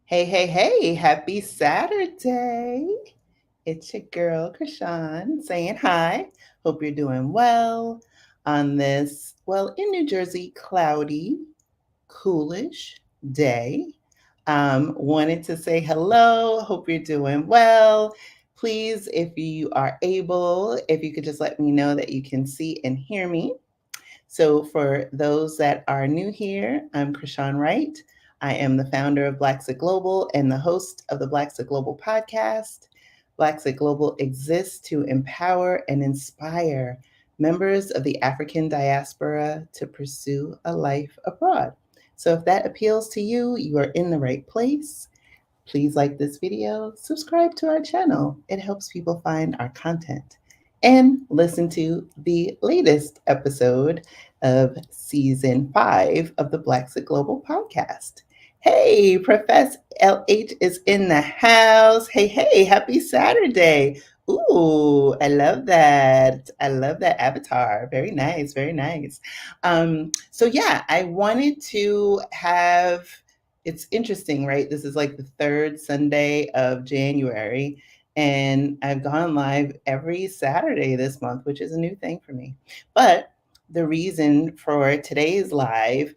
Hey, hey, hey, happy Saturday. It's your girl, Krishan, saying hi. Hope you're doing well on this, in New Jersey, cloudy, coolish day. Wanted to say hello. Hope you're doing well. Please, if you are able, if you could just let me know that you can see and hear me. So, for those that are new here, I'm Krishan Wright. I am the founder of Blaxit Global and the host of the Blaxit Global podcast. Blaxit Global exists to empower and inspire members of the African diaspora to pursue a life abroad. So, if that appeals to you, you are in the right place. Please like this video, subscribe to our channel. It helps people find our content. And listen to the latest episode of season 5 of the Blaxit Global podcast. Hey, Professor LH is in the house. Hey, hey, happy Saturday. Ooh, I love that. I love that avatar. Very nice, very nice. I wanted to have it's interesting, right? This is like the third Sunday of January, and I've gone live every Saturday this month, which is a new thing for me. But the reason for today's live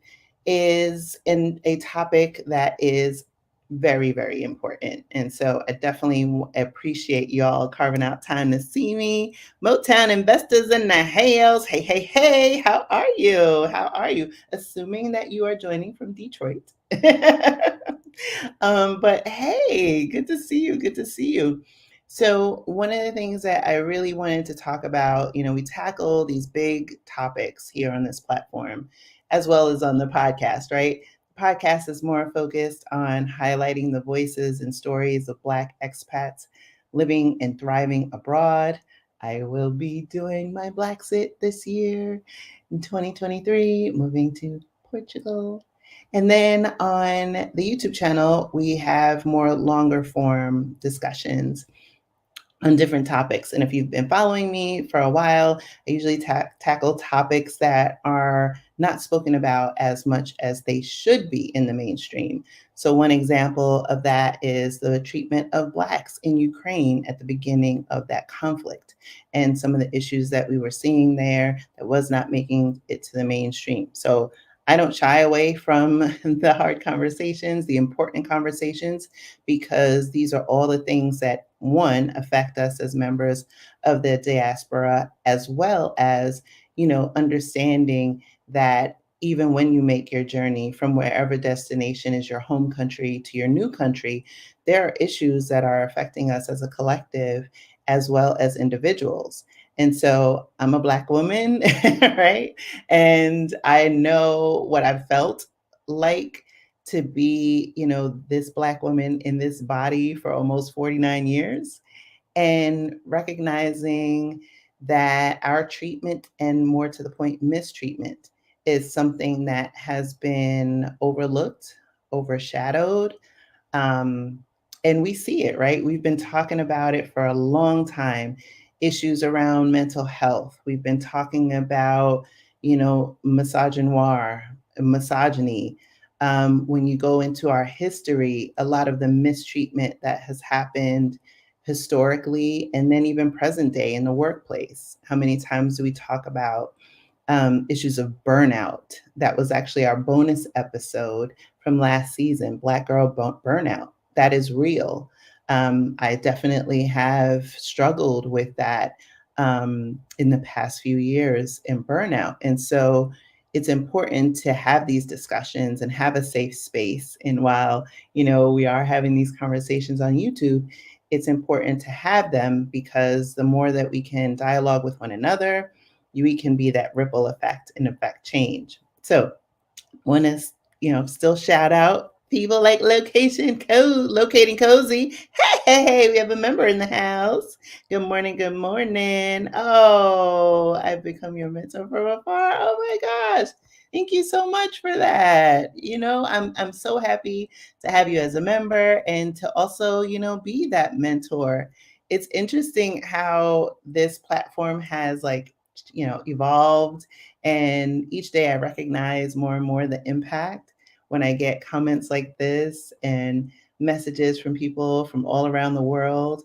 is in a topic that is very, very important. And so I definitely appreciate y'all carving out time to see me. Motown investors in the house. Hey, hey, hey, how are you? How are you? Assuming that you are joining from Detroit. But hey, good to see you. Good to see you. So, one of the things that I really wanted to talk about, we tackle these big topics here on this platform, as well as on the podcast, right? The podcast is more focused on highlighting the voices and stories of Black expats living and thriving abroad. I will be doing my Blaxit this year in 2023, moving to Portugal. And then on the YouTube channel, we have more longer form discussions on different topics. And if you've been following me for a while, I usually tackle topics that are not spoken about as much as they should be in the mainstream. So, one example of that is the treatment of Blacks in Ukraine at the beginning of that conflict and some of the issues that we were seeing there that was not making it to the mainstream. So, I don't shy away from the hard conversations, the important conversations, because these are all the things that, one, affect us as members of the diaspora, as well as, understanding that even when you make your journey from wherever destination is your home country to your new country, there are issues that are affecting us as a collective as well as individuals. And so I'm a Black woman, right? And I know what I've felt like to be, this Black woman in this body for almost 49 years, and recognizing that our treatment, and more to the point, mistreatment, is something that has been overlooked, overshadowed. Um, and we see it, right? We've been talking about it for a long time. Issues around mental health. We've been talking about, misogynoir, misogyny. When you go into our history, a lot of the mistreatment that has happened historically and then even present day in the workplace. How many times do we talk about issues of burnout? That was actually our bonus episode from last season, Black Girl Burnout. That is real. I definitely have struggled with that in the past few years in burnout. And so it's important to have these discussions and have a safe space. And while, we are having these conversations on YouTube, it's important to have them, because the more that we can dialogue with one another, we can be that ripple effect and affect change. So, want to, still shout out people like Locating Cozy. Hey, hey, hey, we have a member in the house. Good morning, good morning. Oh, I've become your mentor from afar. Oh my gosh. Thank you so much for that. I'm so happy to have you as a member, and to also, be that mentor. It's interesting how this platform has, like, evolved, and each day I recognize more and more the impact when I get comments like this, and messages from people from all around the world.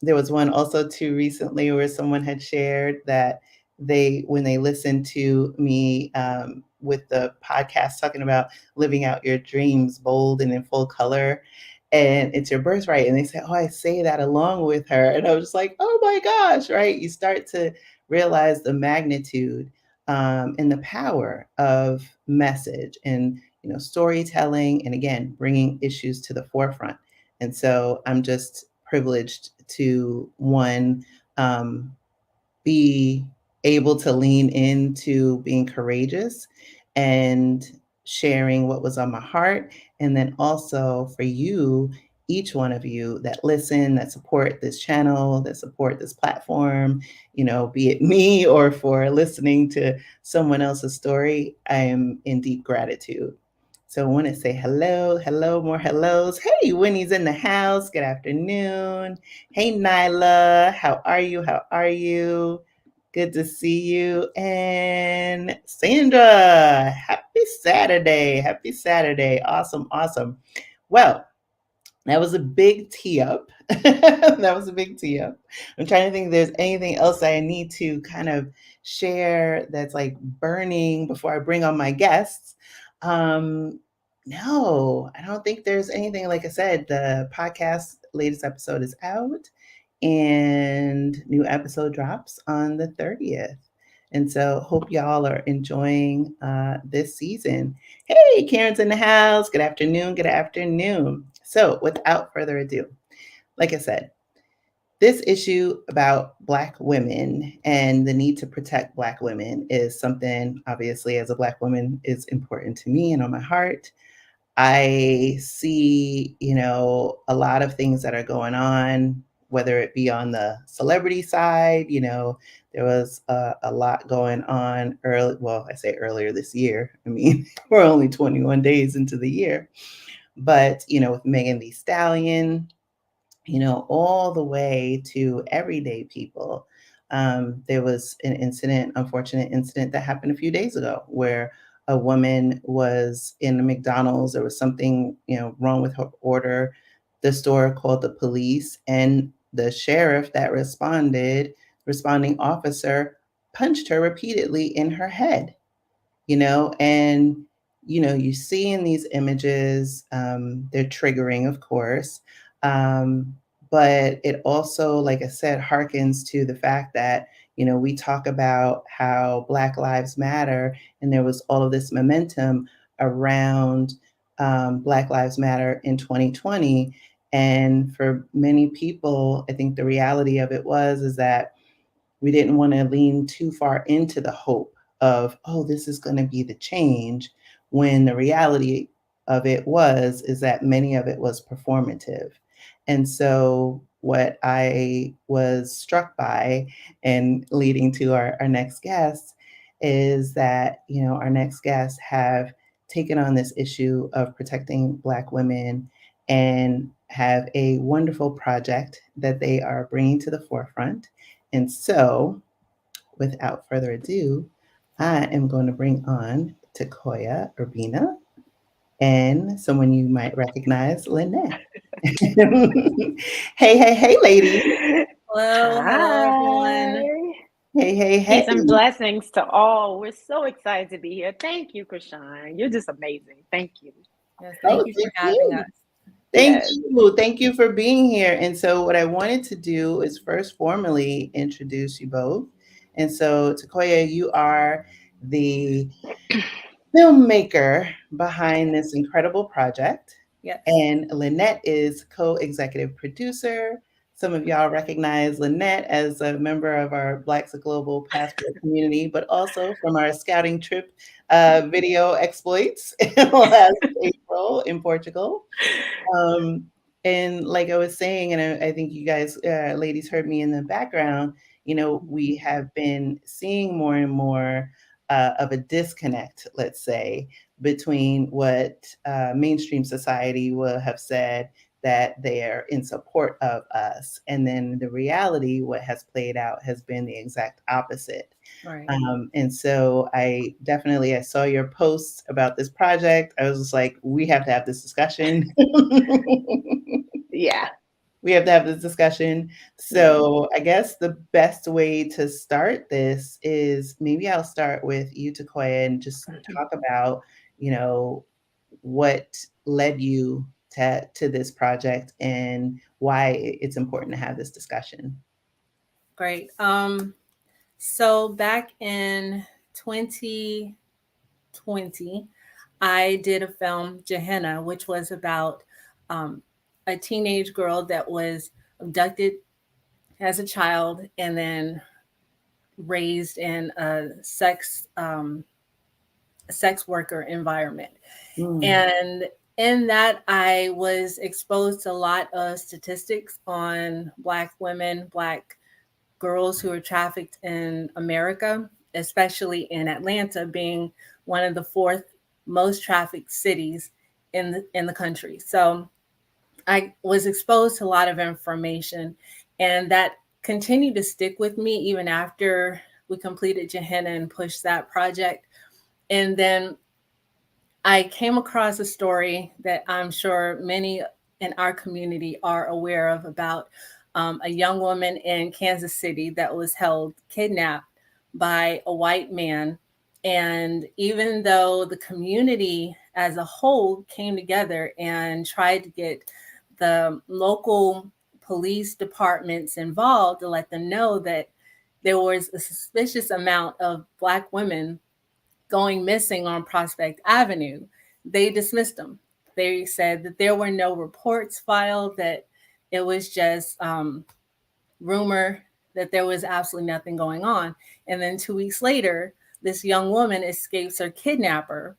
There was one also too recently where someone had shared that when they listened to me with the podcast talking about living out your dreams bold and in full color, and it's your birthright, and they said, oh, I say that along with her, and I was just like, oh my gosh, right? You start to realize the magnitude and the power of message and storytelling, and again bringing issues to the forefront. And so I'm just privileged to um, be able to lean into being courageous and sharing what was on my heart. And then also for you, each one of you that listen, that support this channel, that support this platform, be it me or for listening to someone else's story, I am in deep gratitude. So I want to say hello, hello, more hellos. Hey, Winnie's in the house. Good afternoon. Hey, Nyla. How are you? How are you? Good to see you. And Sandra, happy Saturday. Happy Saturday. Awesome, awesome. Well, that was a big tee up. That was a big tee up. I'm trying to think if there's anything else I need to kind of share that's like burning before I bring on my guests. Um, no, I don't think there's anything. Like I said, the podcast latest episode is out and new episode drops on the 30th. And so hope y'all are enjoying this season. Hey, Karen's in the house. Good afternoon. Good afternoon. So without further ado, like I said, this issue about Black women and the need to protect Black women is something, obviously, as a Black woman, is important to me and on my heart. I see, a lot of things that are going on, whether it be on the celebrity side. There was a lot going on early. Well, I say earlier this year. I mean, we're only 21 days into the year, but with Megan Thee Stallion, all the way to everyday people. There was an incident, unfortunate incident that happened a few days ago where a woman was in a McDonald's. There was something, wrong with her order. The store called the police, and the sheriff that responding officer punched her repeatedly in her head. And you see in these images, they're triggering, of course, um, but it also, like I said, harkens to the fact that we talk about how Black Lives Matter, and there was all of this momentum around Black Lives Matter in 2020. And for many people, I think the reality of it was is that we didn't want to lean too far into the hope of, oh, this is going to be the change, when the reality of it is that many of it was performative. And so what I was struck by, and leading to our next guest, is that our next guests have taken on this issue of protecting Black women and have a wonderful project that they are bringing to the forefront. And so, without further ado, I am going to bring on Tequoia Urbina and someone you might recognize, Lynnette. Hey, hey, hey, ladies. Hello, hello everyone. Hey, hey, hey. Peace and blessings to all. We're so excited to be here. Thank you, Krishan. You're just amazing. Thank you. Yes, Oh, thank you for thank having you. us. Thank Yes. you. Thank you for being here. And so, what I wanted to do is first formally introduce you both. And so, Tequoia, you are the filmmaker behind this incredible project. Yes. And Lynnette is co executive producer. Some of y'all recognize Lynnette as a member of our Blaxit Global passport community, but also from our scouting trip video exploits last April in Portugal. Um, and like I was saying, and I think you guys, ladies, heard me in the background, we have been seeing more and more of a disconnect, let's say, between what mainstream society will have said that they're in support of us. And then the reality, what has played out has been the exact opposite. Right. And so I saw your post about this project. I was just like, we have to have this discussion. Yeah. We have to have this discussion. Yeah. So I guess the best way to start this is maybe I'll start with you, Tequoia, and just talk about, you know, what led you to this project and why it's important to have this discussion. Great. So back in 2020, I did a film, Gehenna, which was about um, a teenage girl that was abducted as a child and then raised in a sex worker environment. Mm, And in that, I was exposed to a lot of statistics on Black women, Black girls who are trafficked in America, especially in Atlanta, being one of the fourth most trafficked cities in the country. So I was exposed to a lot of information, and that continued to stick with me even after we completed Gehenna and pushed that project. And then I came across a story that I'm sure many in our community are aware of about a young woman in Kansas City that was held kidnapped by a white man. And even though the community as a whole came together and tried to get the local police departments involved to let them know that there was a suspicious amount of Black women going missing on Prospect Avenue, they dismissed them. They said that there were no reports filed, that it was just rumor, that there was absolutely nothing going on. And then 2 weeks later, this young woman escapes her kidnapper,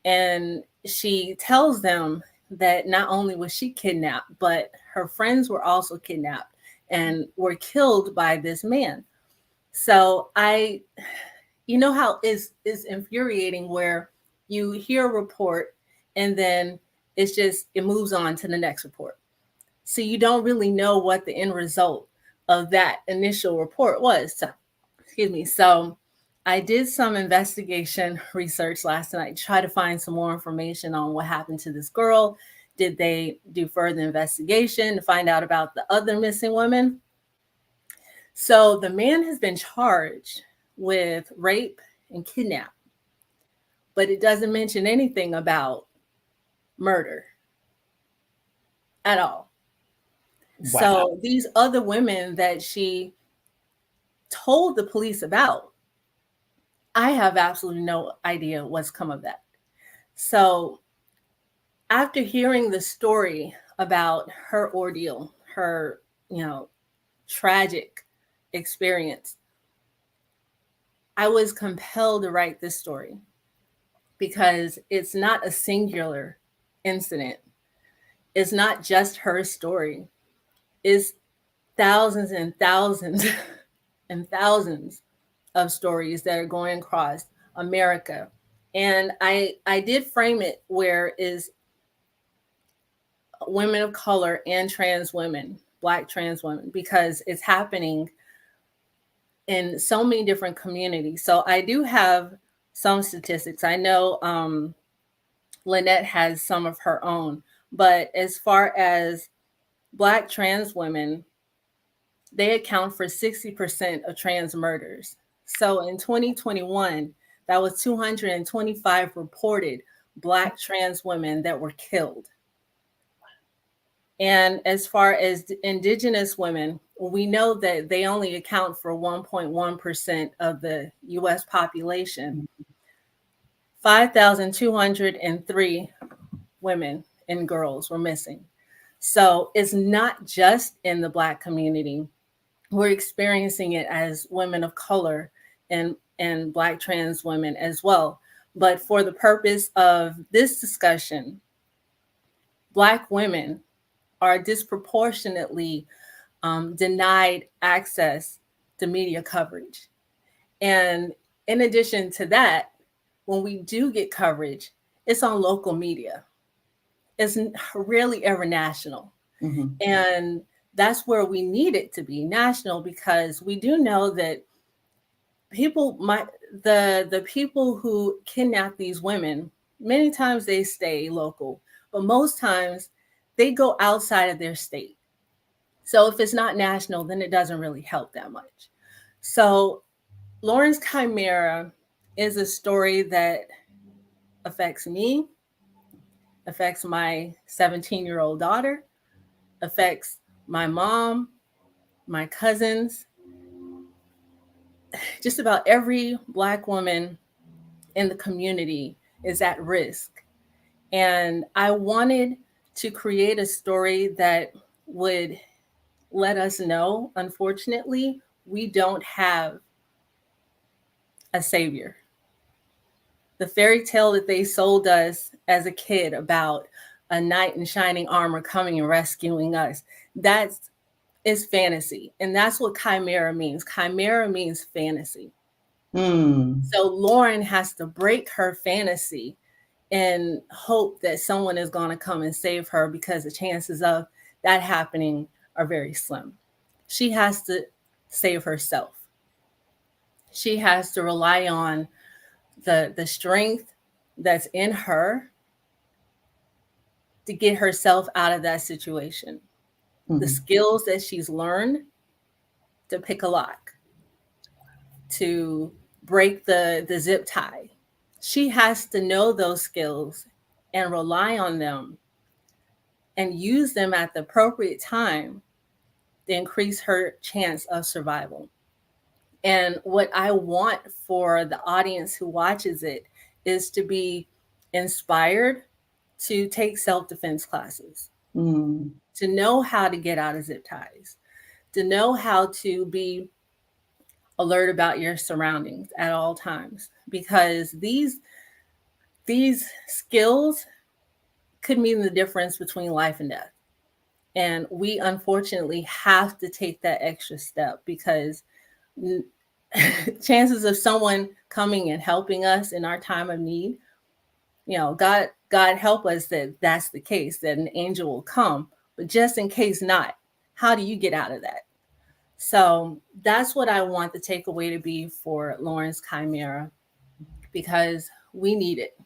and she tells them that not only was she kidnapped, but her friends were also kidnapped and were killed by this man. So you know how is infuriating where you hear a report and then it moves on to the next report. So you don't really know what the end result of that initial report was. So, excuse me. So I did some investigation research last night, try to find some more information on what happened to this girl. Did they do further investigation to find out about the other missing women? So the man has been charged with rape and kidnap, but it doesn't mention anything about murder at all. wow. So these other women that she told the police about, I have absolutely no idea what's come of that. So after hearing the story about her ordeal, her, you know, tragic experience, I was compelled to write this story because it's not a singular incident. It's not just her story. It's thousands and thousands and thousands of stories that are going across America. And I did frame it where is women of color and trans women, Black trans women, because it's happening in so many different communities. So I do have some statistics. I know Lynnette has some of her own, but as far as Black trans women, they account for 60% of trans murders. So in 2021, that was 225 reported Black trans women that were killed. And as far as Indigenous women, we know that they only account for 1.1% of the US population. 5,203 women and girls were missing. So it's not just in the Black community. We're experiencing it as women of color and Black trans women as well. But for the purpose of this discussion, Black women are disproportionately denied access to media coverage. And in addition to that, when we do get coverage, it's on local media. It's rarely ever national. Mm-hmm. And that's where we need it to be national, because we do know that people might the people who kidnap these women, many times they stay local, but most times they go outside of their state. So if it's not national, then it doesn't really help that much. So Loren's Chimera is a story that affects me, affects my 17-year-old daughter, affects my mom, my cousins, just about every Black woman in the community is at risk. And I wanted to create a story that would let us know, unfortunately, we don't have a savior. The fairy tale that they sold us as a kid about a knight in shining armor coming and rescuing us, that's is fantasy. And that's what chimera means. Chimera means fantasy. Mm. So Loren has to break her fantasy and hope that someone is going to come and save her, because the chances of that happening are very slim. She has to save herself. She has to rely on the strength that's in her to get herself out of that situation. The Mm-hmm. skills that she's learned to pick a lock, to break the zip tie. She has to know those skills and rely on them and use them at the appropriate time to increase her chance of survival. And what I want for the audience who watches it is to be inspired to take self defense classes, Mm. to know how to get out of zip ties, to know how to be alert about your surroundings at all times, because these skills could mean the difference between life and death. And we unfortunately have to take that extra step, because chances of someone coming and helping us in our time of need, God help us that that's the case, that an angel will come, but just in case not, how do you get out of that? So that's what I want the takeaway to be for Loren's Chimera, because we need it.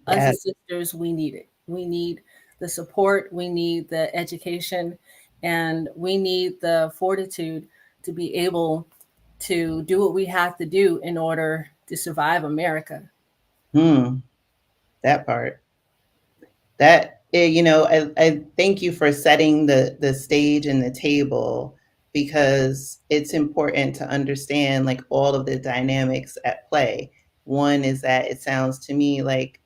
Us Yeah. as sisters, we need it. We need the support, we need the education, and we need the fortitude to be able to do what we have to do in order to survive America. Mm. That part. That I thank you for setting the stage and the table, because it's important to understand like all of the dynamics at play. One is that it sounds to me like,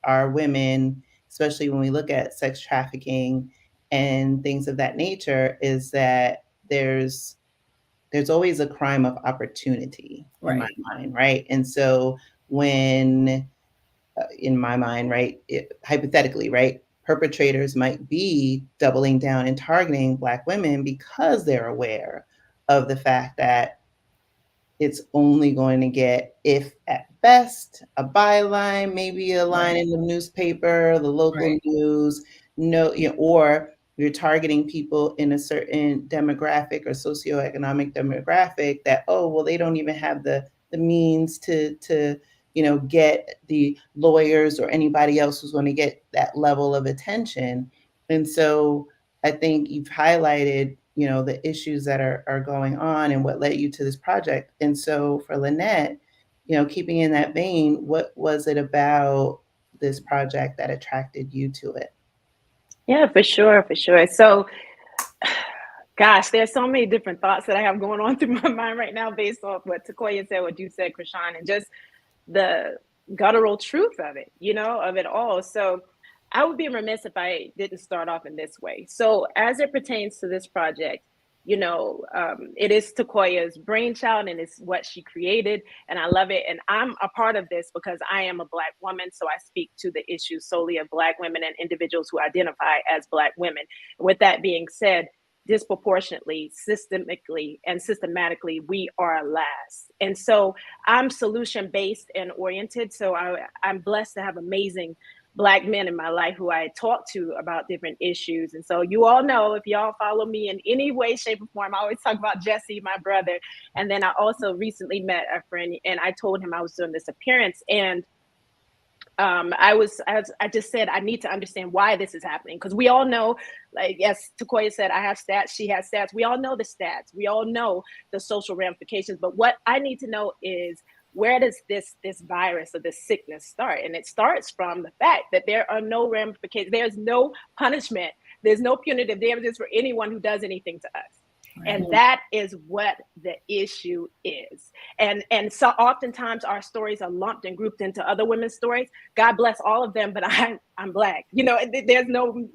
our women, especially when we look at sex trafficking and things of that nature, is that there's always a crime of opportunity in my Right. mind, right? And so when in my mind, right, hypothetically, right, perpetrators might be doubling down and targeting Black women because they're aware of the fact that it's only going to get, if at best, a byline, maybe a line Right. in the newspaper, the local Right. news, no, or you're targeting people in a certain demographic or socioeconomic demographic that, oh, well, they don't even have the means to get the lawyers or anybody else who's going to get that level of attention. And so I think you've highlighted, the issues that are going on and what led you to this project. And so for Lynnette, keeping in that vein, what was it about this project that attracted you to it? Yeah, for sure, for sure. So, gosh, there's so many different thoughts that I have going on through my mind right now based off what Tequoia said, what you said, Krishan, and just the guttural truth of it, of it all. So I would be remiss if I didn't start off in this way. So as it pertains to this project, it is Tequoia's brainchild and it's what she created. And I love it. And I'm a part of this because I am a Black woman. So I speak to the issues solely of Black women and individuals who identify as Black women. With that being said, disproportionately, systemically, and systematically, we are last. And so I'm solution based and oriented. So I'm blessed to have amazing Black men in my life who I talk to about different issues. And so you all know, if y'all follow me in any way, shape, or form, I always talk about Jesse, my brother. And then I also recently met a friend, and I told him I was doing this appearance, and I just said, I need to understand why this is happening, because we all know, like, yes, Tequoia said, I have stats, she has stats, we all know the stats, we all know the social ramifications, but what I need to know is, where does this virus or this sickness start? And it starts from the fact that there are no ramifications, there's no punishment, there's no punitive damages for anyone who does anything to us. Right. And that is what the issue is. And so oftentimes our stories are lumped and grouped into other women's stories. God bless all of them, but I'm Black. You know, there's no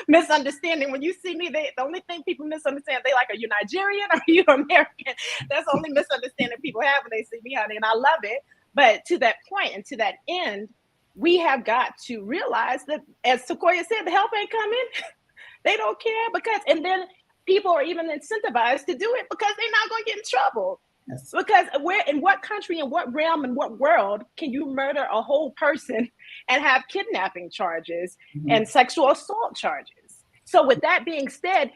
misunderstanding. When you see me, the only thing people misunderstand, they like, are you Nigerian or are you American? That's the only misunderstanding people have when they see me, honey, and I love it. But to that point and to that end, we have got to realize that, as Tequoia said, the help ain't coming. They don't care, because, and then people are even incentivized to do it because they're not going to get in trouble. Yes. Because where, in what country, in what realm, in what world can you murder a whole person and have kidnapping charges and sexual assault charges? So with that being said,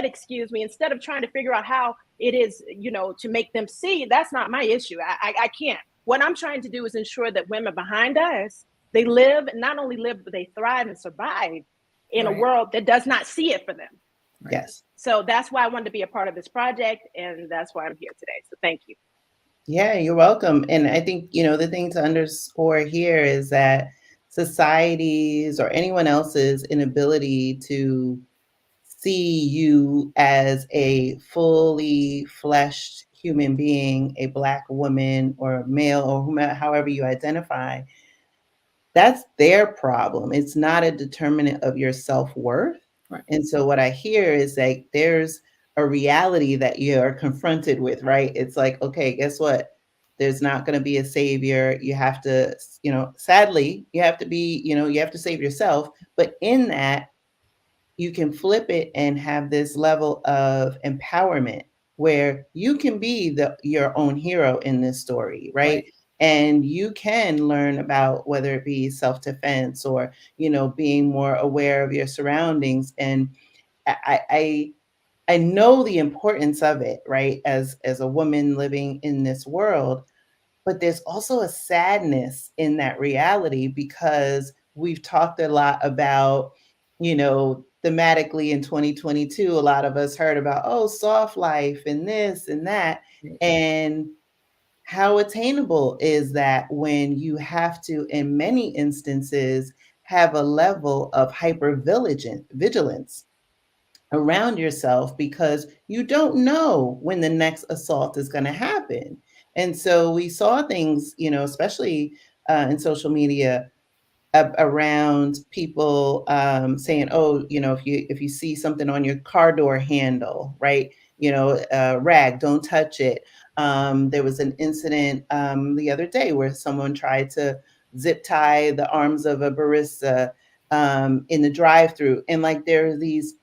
excuse me, instead of trying to figure out how it is, you know, to make them see, that's not my issue. I can't. What I'm trying to do is ensure that women behind us, they live, and not only live, but they thrive and survive in a world that does not see it for them. Yes. So that's why I wanted to be a part of this project, and that's why I'm here today. So thank you. Yeah, you're welcome. And I think, you know, the thing to underscore here is that society's or anyone else's inability to see you as a fully fleshed human being, a Black woman or male or whomever, however you identify, that's their problem. It's not a determinant of your self-worth. Right. And so what I hear is like there's a reality that you're confronted with, right? It's like, okay, guess what? There's not going to be a savior. You have to, you know, sadly, you have to be, you know, you have to save yourself. But in that, you can flip it and have this level of empowerment where you can be your own hero in this story, right? And you can learn about whether it be self-defense or, you know, being more aware of your surroundings. And I know the importance of it, right? As a woman living in this world, but there's also a sadness in that reality because we've talked a lot about, you know, thematically in 2022, a lot of us heard about, oh, soft life and this and that. And how attainable is that when you have to, in many instances, have a level of vigilance around yourself because you don't know when the next assault is going to happen. And so we saw things, you know, especially in social media around people saying, "Oh, you know, if you see something on your car door handle, right? You know, rag, don't touch it." There was an incident the other day where someone tried to zip tie the arms of a barista in the drive-through, and like there are these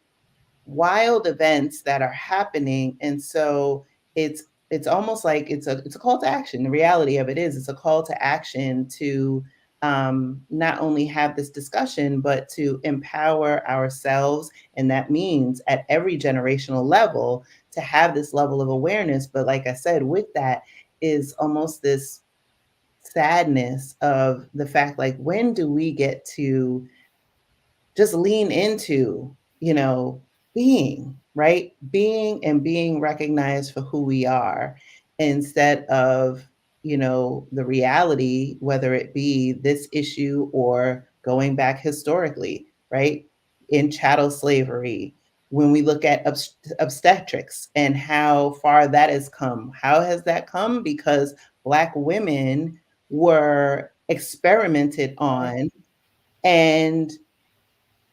wild events that are happening. And so it's almost like it's a call to action. The reality of it is it's a call to action to not only have this discussion, but to empower ourselves. And that means at every generational level to have this level of awareness. But like I said, with that is almost this sadness of the fact, like, when do we get to just lean into, you know, being, right? Being and being recognized for who we are instead of, you know, the reality, whether it be this issue or going back historically, right? In chattel slavery, when we look at obstetrics and how far that has come, how has that come? Because Black women were experimented on and,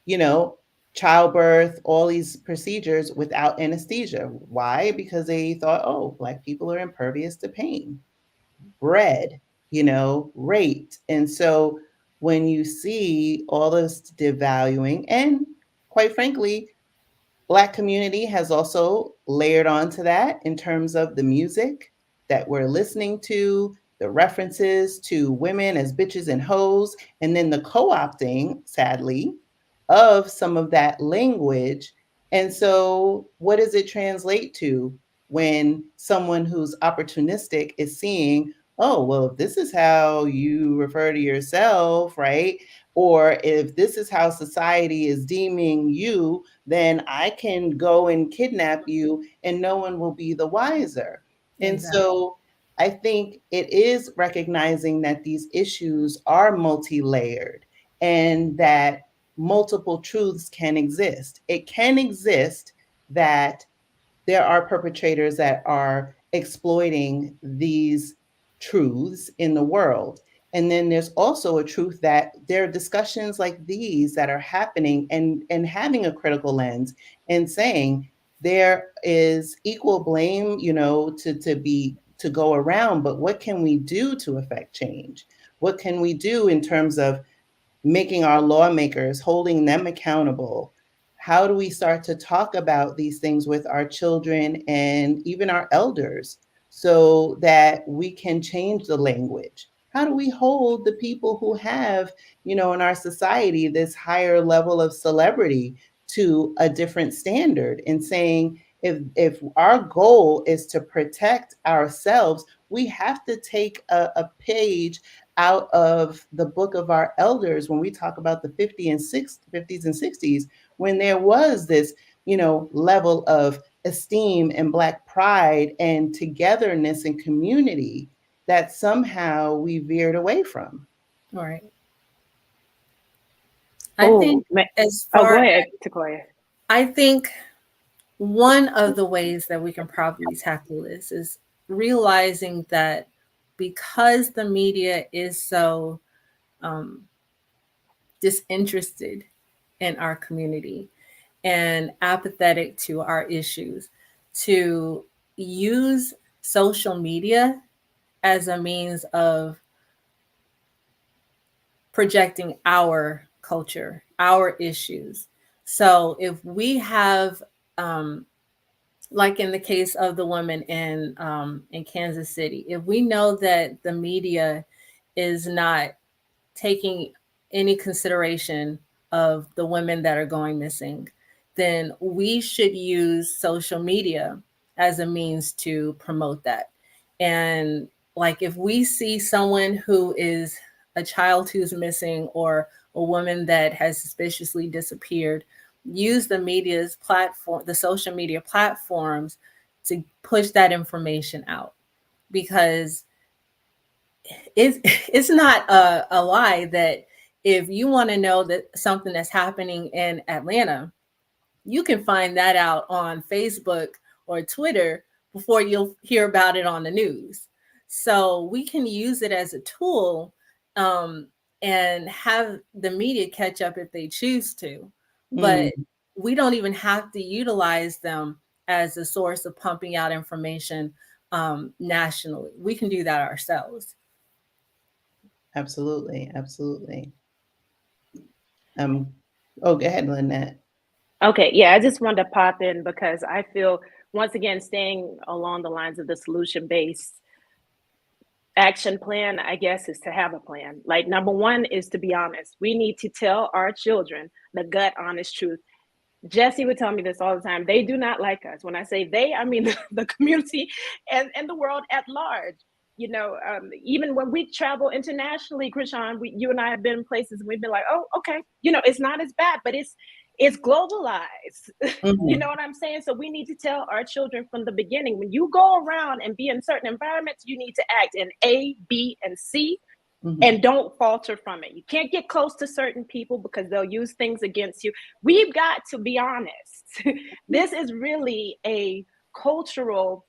you know, childbirth, all these procedures without anesthesia. Why? Because they thought, oh, Black people are impervious to pain, bred, you know, raped. And so when you see all this devaluing, and quite frankly, Black community has also layered onto that in terms of the music that we're listening to, references to women as bitches and hoes, and then the co-opting, sadly, of some of that language. And so, what does it translate to when someone who's opportunistic is seeing, oh, well, if this is how you refer to yourself, right? Or if this is how society is deeming you, then I can go and kidnap you and no one will be the wiser. And Exactly. so I think it is recognizing that these issues are multi layered and that multiple truths can exist. It can exist that there are perpetrators that are exploiting these truths in the world. And then there's also a truth that there are discussions like these that are happening and having a critical lens and saying there is equal blame, to go around, but what can we do to affect change? What can we do in terms of making our lawmakers, holding them accountable? How do we start to talk about these things with our children and even our elders so that we can change the language? How do we hold the people who have, in our society, this higher level of celebrity to a different standard and saying, if our goal is to protect ourselves, we have to take a page out of the book of our elders when we talk about the 50s and 60s, when there was this, level of esteem and Black pride and togetherness and community that somehow we veered away from. Right. I Oh, think as go far ahead, Tequoia. I think one of the ways that we can probably tackle this is realizing that because the media is so disinterested in our community and apathetic to our issues, to use social media as a means of projecting our culture, our issues. So if we have, like in the case of the woman in Kansas City, if we know that the media is not taking any consideration of the women that are going missing, then we should use social media as a means to promote that. And like if we see someone who is a child who's missing or a woman that has suspiciously disappeared, use the media's platform, the social media platforms to push that information out, because it's not a lie that if you want to know that something that's happening in Atlanta, you can find that out on Facebook or Twitter before you'll hear about it on the news. So we can use it as a tool, and have the media catch up if they choose to. But Mm, we don't even have to utilize them as a source of pumping out information nationally. We can do that ourselves. absolutely, absolutely. Um, oh, go ahead, Lynette. Okay, yeah, I just wanted to pop in because I feel, once again, staying along the lines of the solution based action plan, I guess, is to have a plan. Like, number one is to be honest. We need to tell our children the gut, honest truth. Jesse would tell me this all the time. They do not like us. When I say they, I mean the community and the world at large. Even when we travel internationally, Krishan, you and I have been in places and we've been like, oh, okay, it's not as bad, but it's globalized. You know Mm-hmm. what I'm saying? So we need to tell our children from the beginning, when you go around and be in certain environments, you need to act in A, B, and C, Mm-hmm. and don't falter from it. You can't get close to certain people because they'll use things against you. We've got to be honest. This is really a cultural,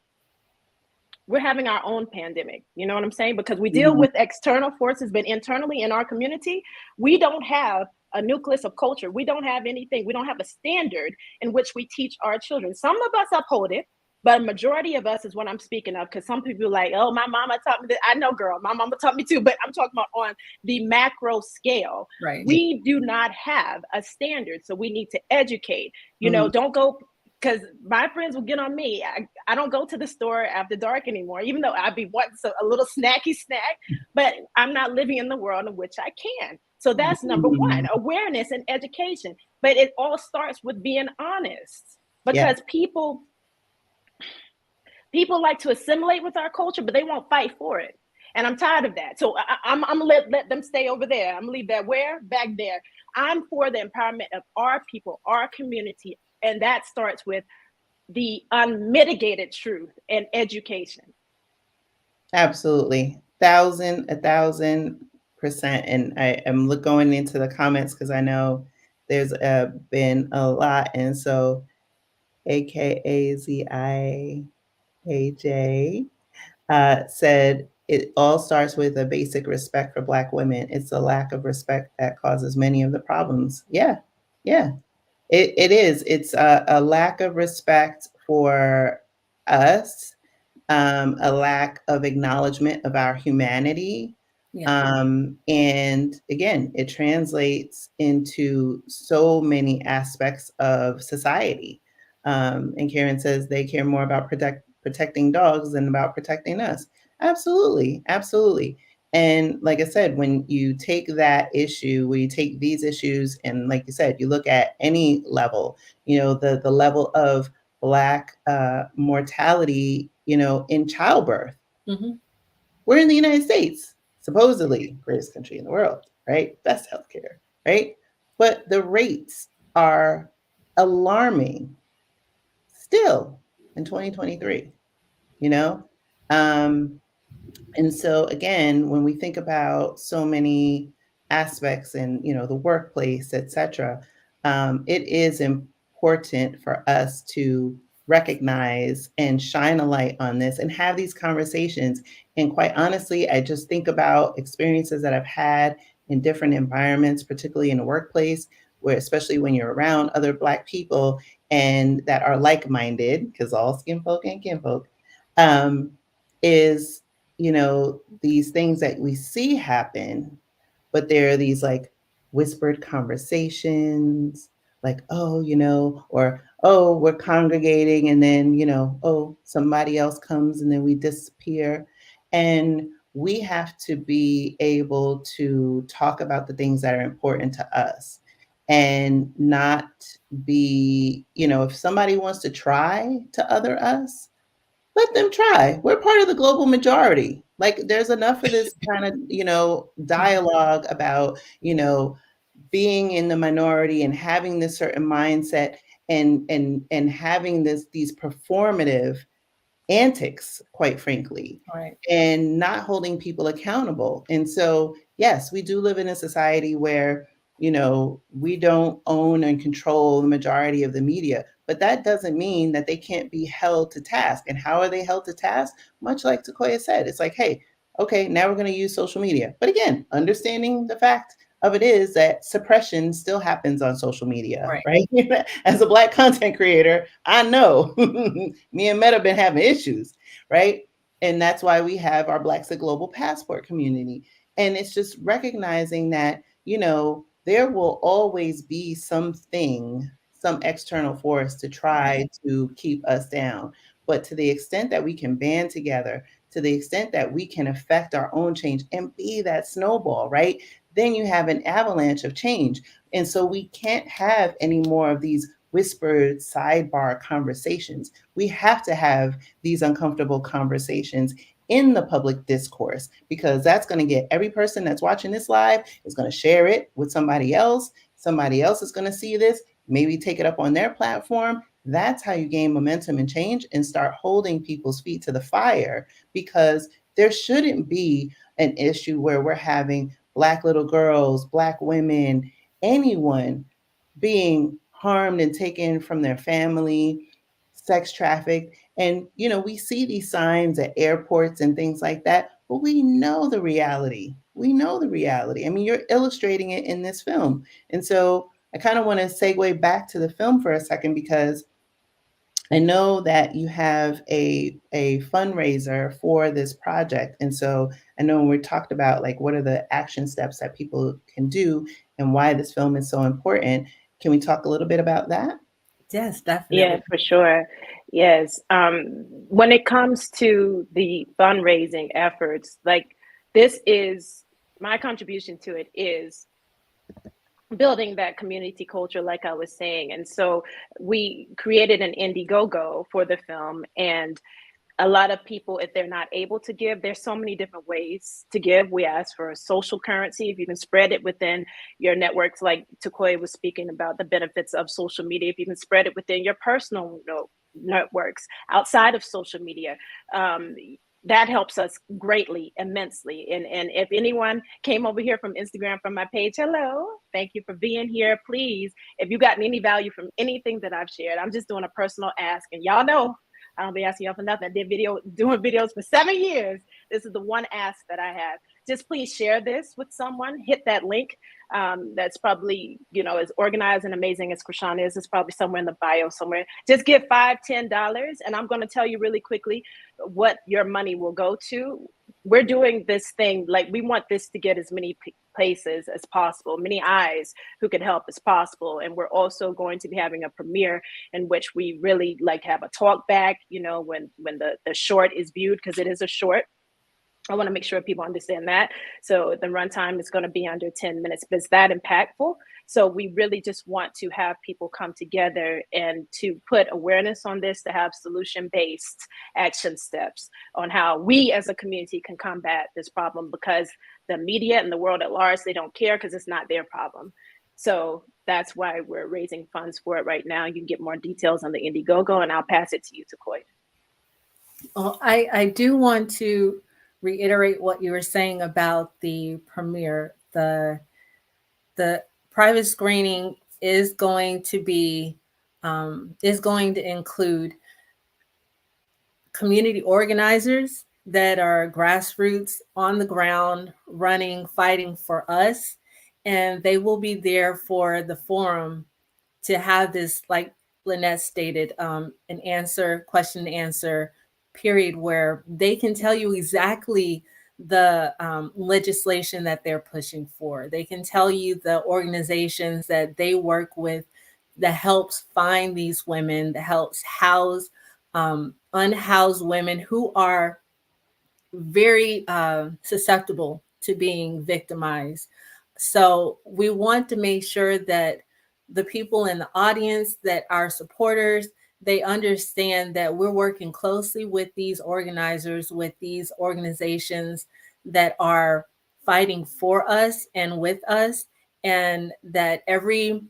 we're having our own pandemic. You know what I'm saying? Because we deal Mm-hmm. with external forces, but internally in our community, we don't have a nucleus of culture. We don't have anything. We don't have a standard in which we teach our children. Some of us uphold it, but a majority of us is what I'm speaking of, because some people are like, oh, my mama taught me that. I know, girl, my mama taught me too, but I'm talking about on the macro scale. Right. We do not have a standard. So we need to educate. Mm-hmm. Don't go because my friends will get on me. I don't go to the store after dark anymore, even though I'd be wanting a little snacky snack, but I'm not living in the world in which I can. So that's number one, Mm, awareness and education. But it all starts with being honest, yeah, because people like to assimilate with our culture, but they won't fight for it. And I'm tired of that. So I'm gonna let them stay over there. I'm gonna leave that where? Back there. I'm for the empowerment of our people, our community. And that starts with the unmitigated truth and education. absolutely. A thousand percent. And I am going into the comments because I know there's been a lot. And so, AKA ZIAJ said, it all starts with a basic respect for Black women. It's a lack of respect that causes many of the problems. Yeah, yeah, it is. It's a lack of respect for us, a lack of acknowledgement of our humanity. Yeah. And again, it translates into so many aspects of society. And Karen says they care more about protecting dogs than about protecting us. Absolutely, absolutely. And like I said, when you take that issue, when you take these issues, and like you said, you look at any level, the level of Black mortality, in childbirth. Mm-hmm. We're in the United States, supposedly greatest country in the world, right? Best healthcare, right? But the rates are alarming still in 2023, you know? Um, and so again, when we think about so many aspects in, the workplace, et cetera, it is important for us to recognize and shine a light on this and have these conversations. And quite honestly, I just think about experiences that I've had in different environments, particularly in the workplace, where especially when you're around other Black people and that are like-minded, because all skin folk and kinfolk, um, is these things that we see happen, but there are these like whispered conversations, like, oh, or, oh, we're congregating, and then, oh, somebody else comes and then we disappear. And we have to be able to talk about the things that are important to us and not be, if somebody wants to try to other us, let them try. We're part of the global majority. Like there's enough of this kind of, dialogue about, being in the minority and having this certain mindset and having these performative antics, quite frankly, Right. and not holding people accountable. And so, yes, we do live in a society where, we don't own and control the majority of the media, but that doesn't mean that they can't be held to task. And how are they held to task? Much like Tequoia said, it's like, hey, okay, now we're going to use social media. But again, understanding the fact of it is that suppression still happens on social media, Right. right? As a Black content creator, I know me and Meta been having issues, right? And that's why we have our Blaxit Global Passport community. And it's just recognizing that, there will always be something, some external force to try to keep us down. But to the extent that we can band together, to the extent that we can affect our own change and be that snowball, right? Then you have an avalanche of change. And so we can't have any more of these whispered sidebar conversations. We have to have these uncomfortable conversations in the public discourse, because that's going to get every person that's watching this live is going to share it with somebody else. Somebody else is going to see this, maybe take it up on their platform. That's how you gain momentum and change and start holding people's feet to the fire, because there shouldn't be an issue where we're having Black little girls, Black women, anyone being harmed and taken from their family, sex trafficked. And, we see these signs at airports and things like that, but we know the reality. We know the reality. I mean, you're illustrating it in this film. And so I kind of want to segue back to the film for a second, because I know that you have a fundraiser for this project. And so I know when we talked about like what are the action steps that people can do and why this film is so important, can we talk a little bit about that? Yes, Yeah, definitely. for sure. Yes. When it comes to the fundraising efforts, like this is my contribution to it is building that community culture, like I was saying. And so we created an Indiegogo for the film, and a lot of people, if they're not able to give, there's so many different ways to give. We ask for a social currency, if you can spread it within your networks, like Tequoia was speaking about the benefits of social media, if you can spread it within your personal networks outside of social media. um, that helps us greatly, immensely. And if anyone came over here from Instagram from my page, hello, thank you for being here. Please, if you got any value from anything that I've shared, I'm just doing a personal ask, and y'all know I don't be asking y'all for nothing. I did doing videos for 7 years. This is the one ask that I have. Just please share this with someone. Hit that link. That's probably, as organized and amazing as Krishan is. It's probably somewhere in the bio somewhere. Just give $5, $10, and I'm going to tell you really quickly what your money will go to. We're doing this thing like we want this to get as many places as possible, many eyes who can help as possible. And we're also going to be having a premiere in which we really like have a talk back, when the short is viewed, because it is a short. I want to make sure people understand that. So the runtime is going to be under 10 minutes, but it's that impactful. So we really just want to have people come together and to put awareness on this, to have solution-based action steps on how we as a community can combat this problem, because the media and the world at large, they don't care because it's not their problem. So that's why we're raising funds for it right now. You can get more details on the Indiegogo, and I'll pass it to you, Tequoia. Well, I do want to reiterate what you were saying about the premiere. The private screening is going to include community organizers that are grassroots on the ground, running, fighting for us, and they will be there for the forum to have this, like Lynnette stated, an answer, question and answer period where they can tell you exactly the legislation that they're pushing for. They can tell you the organizations that they work with that helps find these women, that helps house unhoused women who are very susceptible to being victimized. So we want to make sure that the people in the audience, that our supporters, they understand that we're working closely with these organizers, with these organizations that are fighting for us and with us, and that every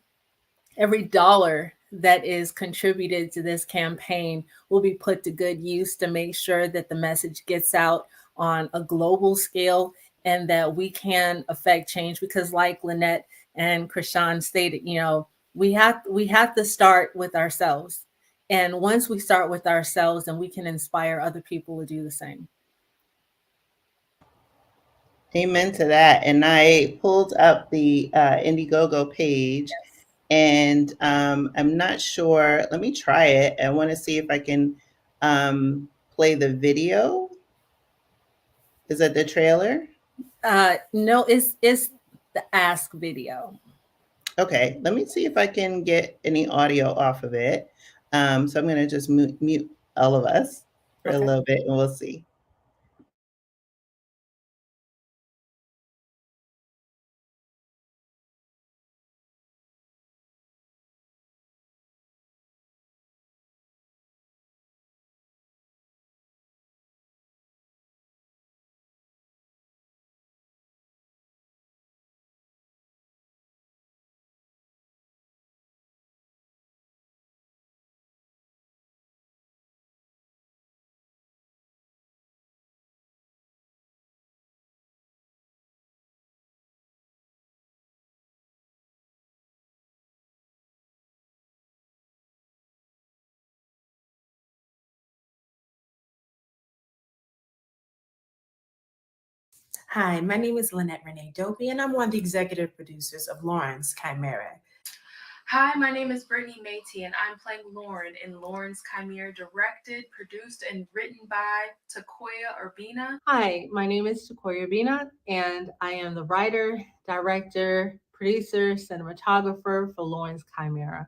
dollar that is contributed to this campaign will be put to good use to make sure that the message gets out on a global scale and that we can affect change. Because like Lynnette and Krishan stated, we have to start with ourselves. And once we start with ourselves, then we can inspire other people to do the same. Amen to that. And I pulled up the Indiegogo page, and I'm not sure. Let me try it. I want to see if I can play the video. Is that the trailer? No, it's the ask video. Okay, let me see if I can get any audio off of it. So I'm going to just mute all of us for a Okay. little bit, and we'll see. Hi, my name is Lynnette Rene Doby, and I'm one of the executive producers of Loren's Chimera. Hi, my name is Brittany Métis, and I'm playing Loren in Loren's Chimera, directed, produced, and written by Tequoia Urbina. Hi, my name is Tequoia Urbina, and I am the writer, director, producer, cinematographer for Loren's Chimera.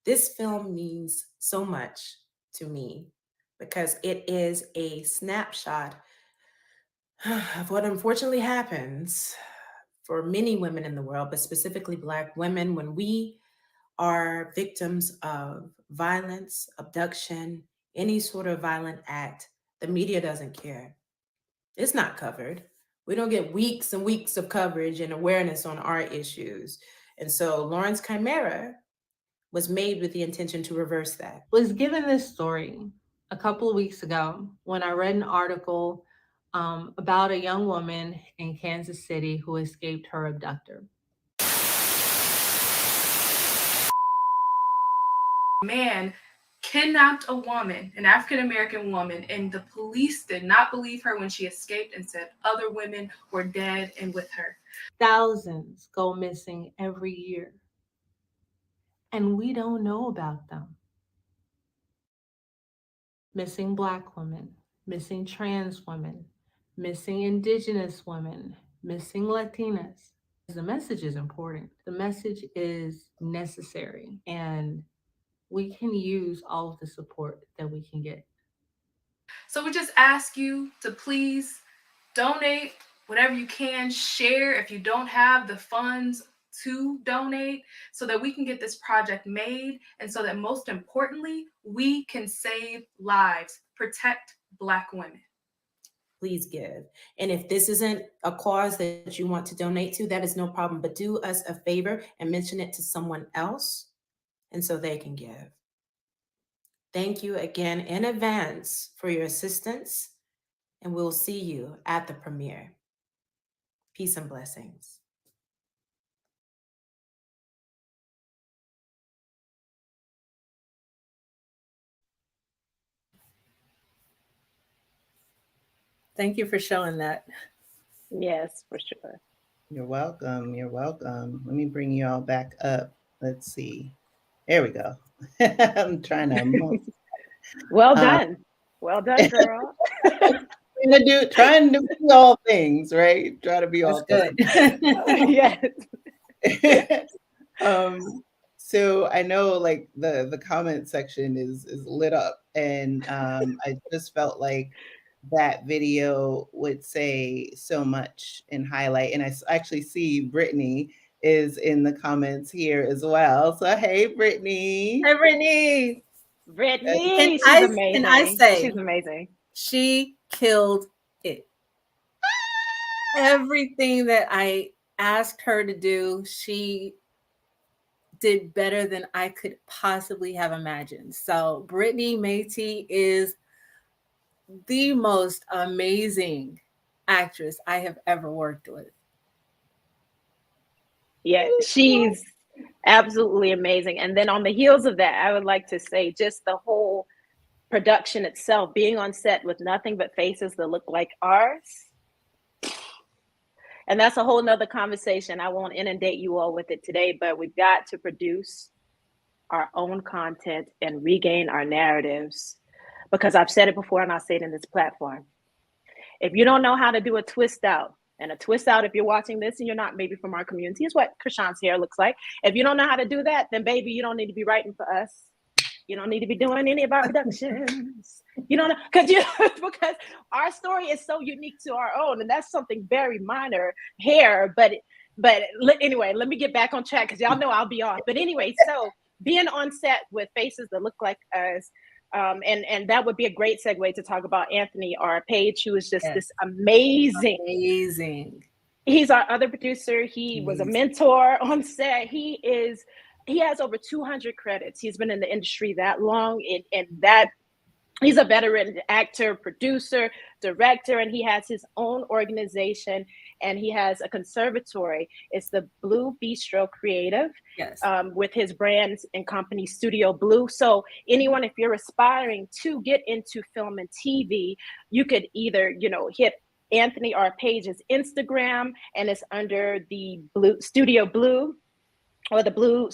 This film means so much to me because it is a snapshot of what unfortunately happens for many women in the world, but specifically Black women, when we are victims of violence, abduction, any sort of violent act. The media doesn't care. It's not covered. We don't get weeks and weeks of coverage and awareness on our issues. And so Loren's Chimera was made with the intention to reverse that. Was given this story a couple of weeks ago when I read an article about a young woman in Kansas City who escaped her abductor. Man kidnapped a woman, an African American woman, and the police did not believe her when she escaped and said other women were dead and with her. Thousands go missing every year, and we don't know about them. Missing Black women, missing trans women, missing Indigenous women, missing Latinas. The message is important. The message is necessary, and we can use all of the support that we can get. So we just ask you to please donate whatever you can, share if you don't have the funds to donate, so that we can get this project made, and so that most importantly, we can save lives, protect Black women. Please give. And if this isn't a cause that you want to donate to, that is no problem, but do us a favor and mention it to someone else, and so they can give. Thank you again in advance for your assistance, and we'll see you at the premiere. Peace and blessings. Thank you for showing that. Yes, for sure. You're welcome. You're welcome. Let me bring you all back up. Let's see. There we go. I'm trying to. Well done. Well done, girl. Trying to be all things, right? Try to be That's all good. Yes. So I know like the comment section is lit up, and I just felt like that video would say so much and highlight. And I actually see Brittany is in the comments here as well. So hey, Brittany. Hey, Brittany. Brittany, she's amazing. Can I say, she's amazing. She killed it. Everything that I asked her to do, she did better than I could possibly have imagined. So Brittany Métis is the most amazing actress I have ever worked with. Yeah, she's absolutely amazing. And then on the heels of that, I would like to say just the whole production itself, being on set with nothing but faces that look like ours. And that's a whole nother conversation. I won't inundate you all with it today, but we've got to produce our own content and regain our narratives, because I've said it before and I'll say it in this platform. If you don't know how to do a twist out, and a twist out, if you're watching this and you're not maybe from our community, is what Krishan's hair looks like. If you don't know how to do that, then baby, you don't need to be writing for us. You don't need to be doing any of our productions. You don't know, because our story is so unique to our own, and that's something very minor here. But anyway, let me get back on track, because y'all know I'll be off. But anyway, so being on set with faces that look like us, and that would be a great segue to talk about Anthony R. Page, who is just this amazing. He's our other producer. He was a mentor on set. He has over 200 credits. He's been in the industry that long, and that he's a veteran actor, producer, director, and he has his own organization, and he has a conservatory. It's the Blue Bistro Creative, with his brands and company Studio Blue. So anyone, if you're aspiring to get into film and TV, you could either, hit Anthony R. Page's Instagram, and it's under the Studio Blue, or the Blue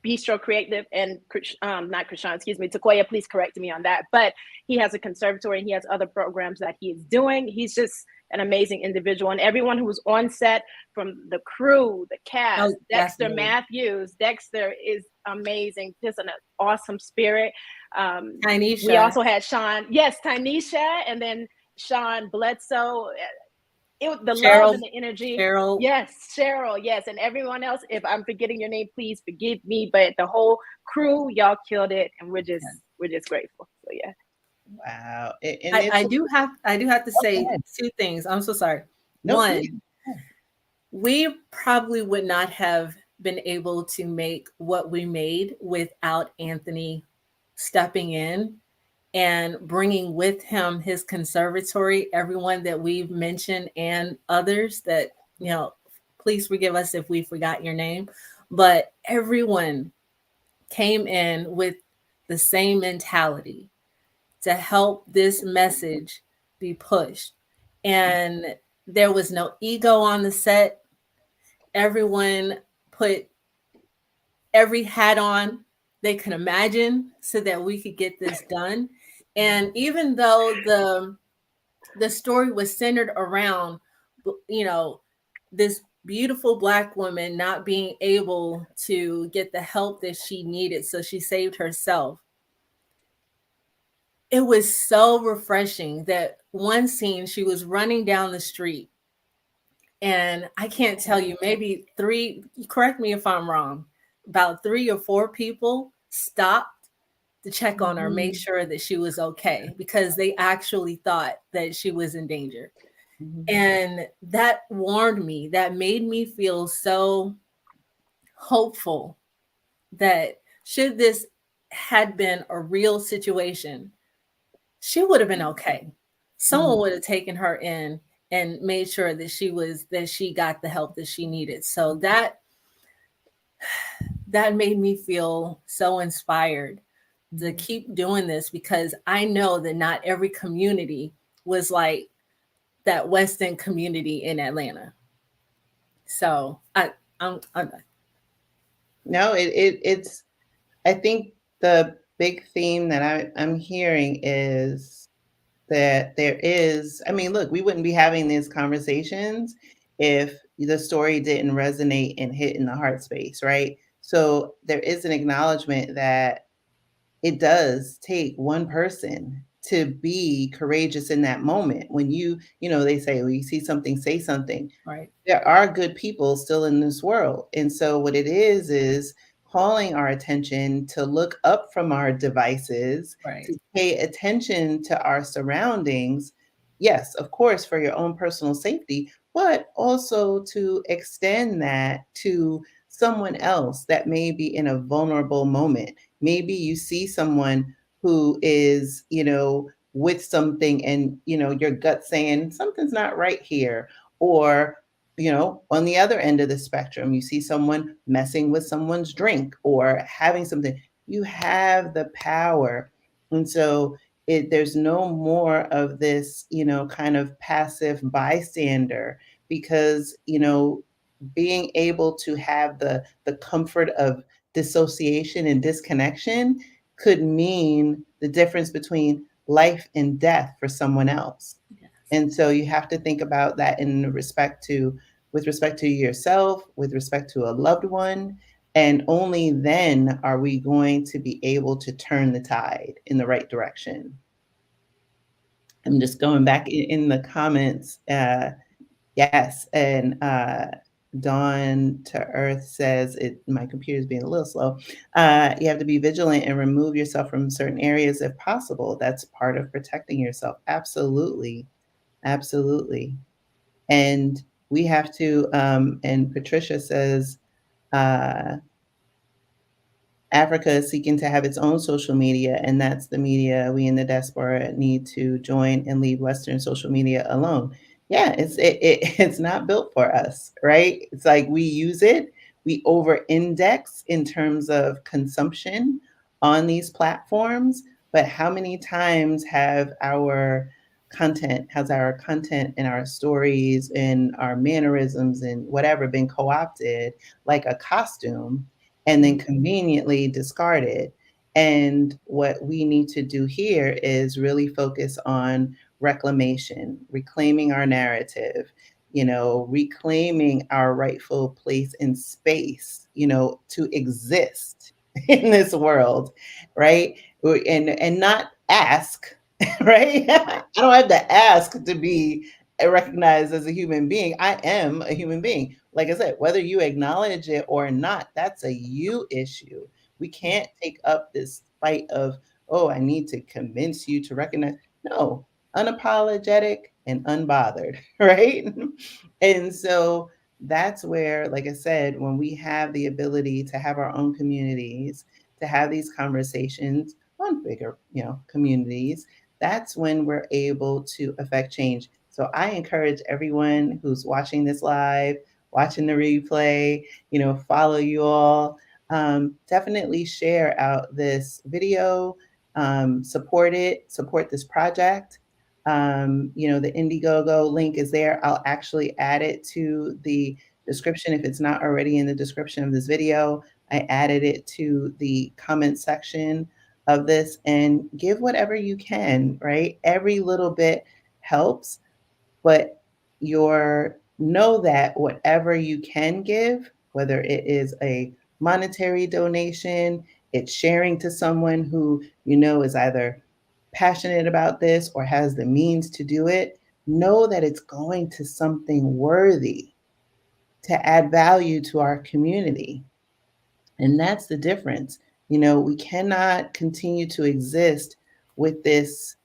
Bistro Creative, and not Krishan, excuse me, Tequoia, please correct me on that. But he has a conservatory, and he has other programs that he is doing. He's just an amazing individual, and everyone who was on set, from the crew, the cast, Dexter Matthews. Dexter is amazing, just an awesome spirit. Tynesha. We also had Sean, yes, Tynesha, and then Sean Bledsoe. The Cheryl, love and the energy. Cheryl. Yes, Cheryl, yes, and everyone else. If I'm forgetting your name, please forgive me. But the whole crew, y'all killed it, and we're just grateful. So yeah. Wow. I do have to say ahead. 2 things. I'm so sorry. No, One, please. we probably would not have been able to make what we made without Anthony stepping in and bringing with him his conservatory, everyone that we've mentioned and others that, please forgive us if we forgot your name, but everyone came in with the same mentality to help this message be pushed. And there was no ego on the set. Everyone put every hat on they could imagine so that we could get this done. And even though the story was centered around, this beautiful Black woman not being able to get the help that she needed, so she saved herself. It was so refreshing that one scene she was running down the street, and I can't tell you, maybe 3, correct me if I'm wrong, about 3 or 4 people stopped to check on her, make sure that she was okay, because they actually thought that she was in danger. And that warned me, that made me feel so hopeful that should this had been a real situation, she would have been okay. Someone would have taken her in and made sure that she got the help that she needed. So that made me feel so inspired to keep doing this, because I know that not every community was like that West End community in Atlanta. So I'm done. No, it's. I think the big theme that I'm hearing is that there is. I mean, look, we wouldn't be having these conversations if the story didn't resonate and hit in the heart space, right? So there is an acknowledgement that it does take one person to be courageous in that moment. When they say, when you see something, say something. Right. There are good people still in this world. And so what it is calling our attention to look up from our devices, Right. to pay attention to our surroundings. Yes, of course, for your own personal safety, but also to extend that to someone else that may be in a vulnerable moment. Maybe you see someone who is, with something, and, your gut saying something's not right here. Or, on the other end of the spectrum, you see someone messing with someone's drink or having something. You have the power. And so there's no more of this, kind of passive bystander, because, being able to have the comfort of dissociation and disconnection could mean the difference between life and death for someone else. Yes. And so you have to think about that with respect to yourself, with respect to a loved one. And only then are we going to be able to turn the tide in the right direction. I'm just going back in the comments. Yes. And Dawn to Earth says, my computer's being a little slow. You have to be vigilant and remove yourself from certain areas if possible. That's part of protecting yourself. Absolutely. Absolutely. And we have to, and Patricia says, Africa is seeking to have its own social media, and that's the media we in the diaspora need to join and leave Western social media alone. Yeah, it's not built for us, right? It's like we use it, we over-index in terms of consumption on these platforms, but how many times has our content and our stories and our mannerisms and whatever been co-opted like a costume and then conveniently discarded? And what we need to do here is really focus on reclamation, reclaiming our narrative, reclaiming our rightful place in space, to exist. in this world, right? And not ask, right? I don't have to ask to be recognized as a human being. I am a human being. Like I said, whether you acknowledge it or not, that's a you issue. We can't take up this fight of, oh, I need to convince you to recognize. No, unapologetic and unbothered, right? And so that's where, like I said, when we have the ability to have our own communities, to have these conversations on bigger, communities, that's when we're able to affect change. So I encourage everyone who's watching this live, watching the replay, follow you all. Definitely share out this video, support it, support this project. The Indiegogo link is there. I'll actually add it to the description if it's not already in the description of this video. I added it to the comment section of this, and give whatever you can, right? Every little bit helps, but know that whatever you can give, whether it is a monetary donation, it's sharing to someone who is either passionate about this or has the means to do it, know that it's going to something worthy to add value to our community. And that's the difference. We cannot continue to exist with this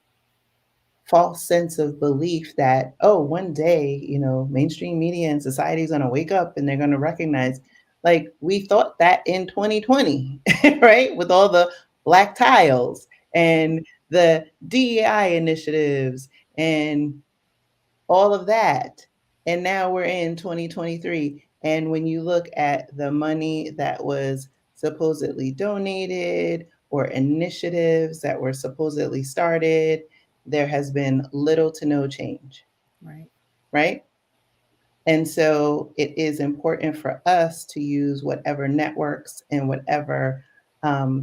false sense of belief that, oh, one day, mainstream media and society is going to wake up and they're going to recognize, like we thought that in 2020, right? With all the black tiles and the DEI initiatives and all of that. And now we're in 2023. And when you look at the money that was supposedly donated or initiatives that were supposedly started, there has been little to no change. Right. Right. And so it is important for us to use whatever networks and whatever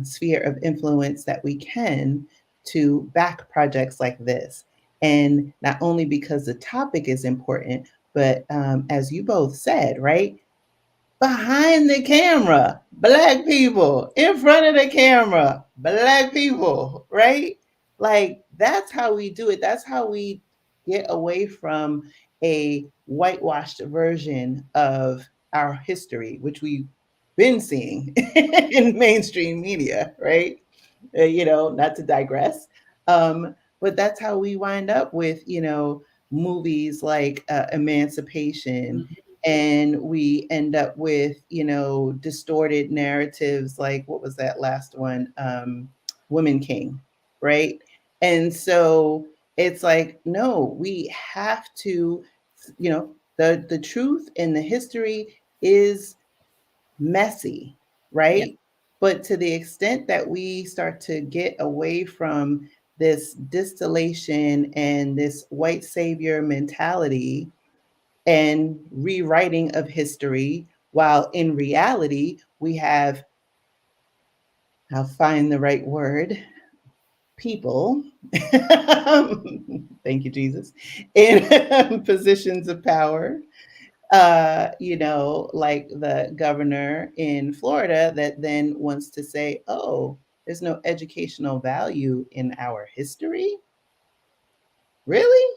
sphere of influence that we can to back projects like this. And not only because the topic is important, but as you both said, right? Behind the camera, Black people. In front of the camera, Black people, right? Like that's how we do it. That's how we get away from a whitewashed version of our history, which we've been seeing in mainstream media, right? Not to digress. But that's how we wind up with, movies like Emancipation. Mhm. And we end up with, distorted narratives like, what was that last one? Woman King, right? And so it's like, no, we have to, the truth and the history is messy, right? Yep. But to the extent that we start to get away from this distillation and this white savior mentality and rewriting of history, while in reality, we have, I'll find the right word, people, thank you, Jesus, in positions of power, like the governor in Florida that then wants to say, oh, there's no educational value in our history? Really?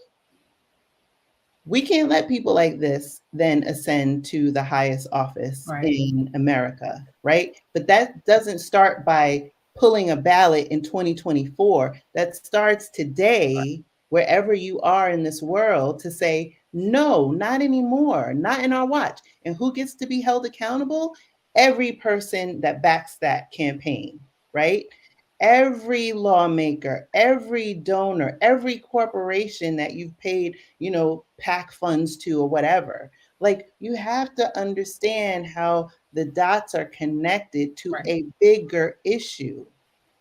We can't let people like this then ascend to the highest office Right. in America, right? But that doesn't start by pulling a ballot in 2024. That starts today, wherever you are in this world, to say, no, not anymore, not in our watch. And who gets to be held accountable? Every person that backs that campaign, right? Every lawmaker, every donor, every corporation that you've paid, PAC funds to or whatever. Like you have to understand how the dots are connected to Right. a bigger issue.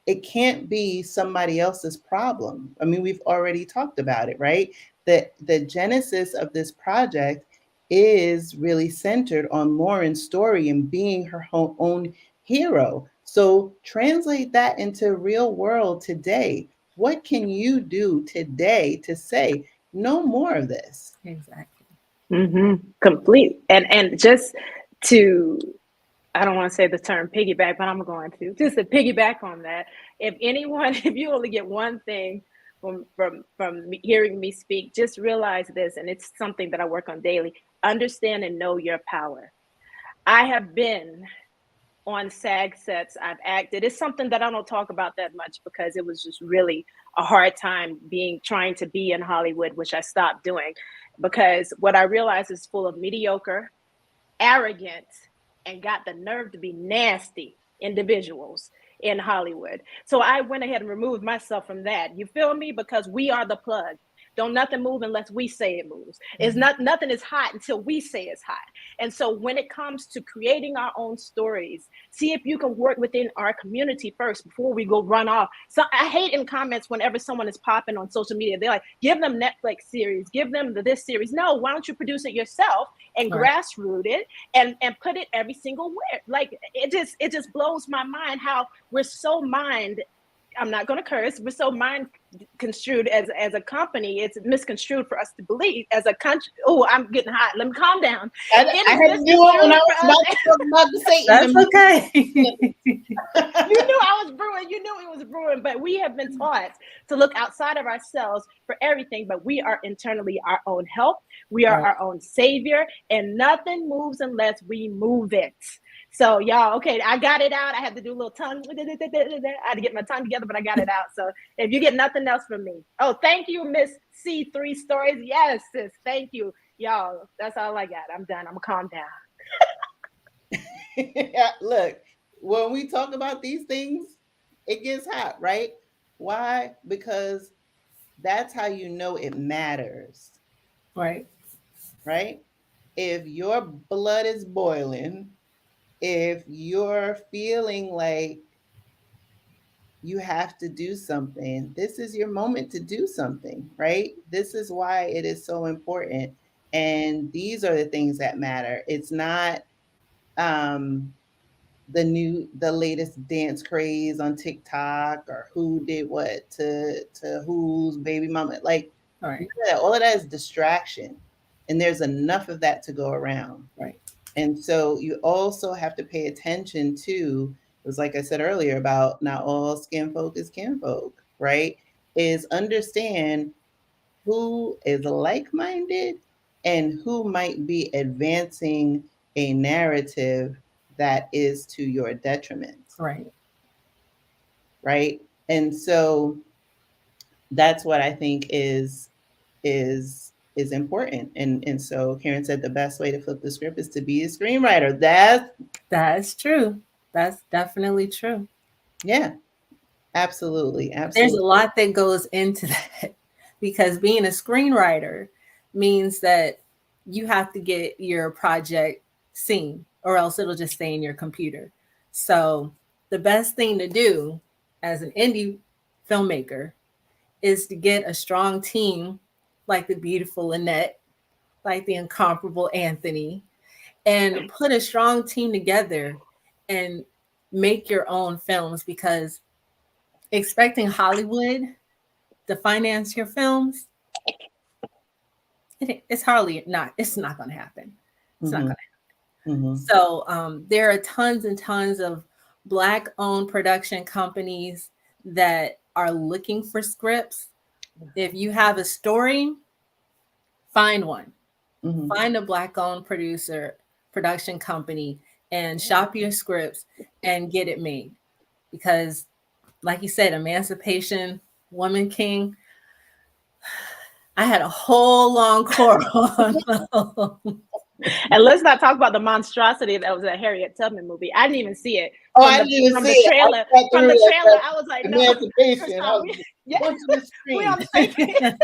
It can't be somebody else's problem. I mean, we've already talked about it, right? The genesis of this project is really centered on Loren's story and being her own hero. So translate that into real world today. What can you do today to say no more of this? Exactly. Complete. And just to I don't want to say the term piggyback, but I'm going to just to piggyback on that. If anyone, if you only get one thing from hearing me speak, just realize this, and it's something that I work on daily. Understand and know your power. I have been on SAG sets. I've acted. It's something that I don't talk about that much because it was just really a hard time trying to be in Hollywood, which I stopped doing because what I realized is full of mediocre, arrogant, and got the nerve to be nasty individuals in Hollywood. So I went ahead and removed myself from that. You feel me? Because we are the plug. Don't nothing move unless we say it moves. It's not, nothing is hot until we say it's hot. And so when it comes to creating our own stories, see if you can work within our community first before we go run off. So I hate in comments whenever someone is popping on social media, they're like, give them Netflix series, give them this series. No, why don't you produce it yourself and grassroot it and put it every single where? Like it just blows my mind how we're so I'm not going to curse. We're so mind construed as a company. It's misconstrued for us to believe as a country. Oh, I'm getting hot. Let me calm down. I had to do it when I was about to say. That's okay. You knew I was brewing. You knew it was brewing. But we have been taught to look outside of ourselves for everything. But we are internally our own help. We are our own savior. And nothing moves unless we move it. So y'all, okay, I got it out. I had to do a little tongue. I had to get my tongue together, but I got it out. So if you get nothing else from me. Oh, thank you, Miss C. 3 Stories. Yes, sis. Thank you. Y'all, that's all I got. I'm done. I'm gonna calm down. Look, when we talk about these things, it gets hot, right? Why? Because that's how you know it matters. Right. Right? If your blood is boiling, if you're feeling like you have to do something, this is your moment to do something, right? This is why it is so important. And these are the things that matter. It's not the latest dance craze on TikTok or who did what to whose baby mama. Like all of that is distraction. And there's enough of that to go around. Right. And so you also have to pay attention to, it was like I said earlier about not all skin folk is kinfolk, right? Is understand who is like-minded and who might be advancing a narrative that is to your detriment. Right. Right. And so that's what I think is important. And so Karen said the best way to flip the script is to be a screenwriter. That's true. That's definitely true. Yeah, absolutely. There's a lot that goes into that because being a screenwriter means that you have to get your project seen or else it'll just stay in your computer. So the best thing to do as an indie filmmaker is to get a strong team like the beautiful Lynnette, like the incomparable Anthony, and put a strong team together and make your own films, because expecting Hollywood to finance your films, it's not going to happen. It's not going to happen. So there are tons and tons of Black-owned production companies that are looking for scripts. If you have a story, find one. Find a Black-owned production company and shop your scripts and get it made. Because like you said, Emancipation, Woman King, I had a whole long quarrel. And let's not talk about the monstrosity that was that Harriet Tubman movie. I didn't even see it. I didn't even see it. From the trailer, I was like, no. We're on the same page.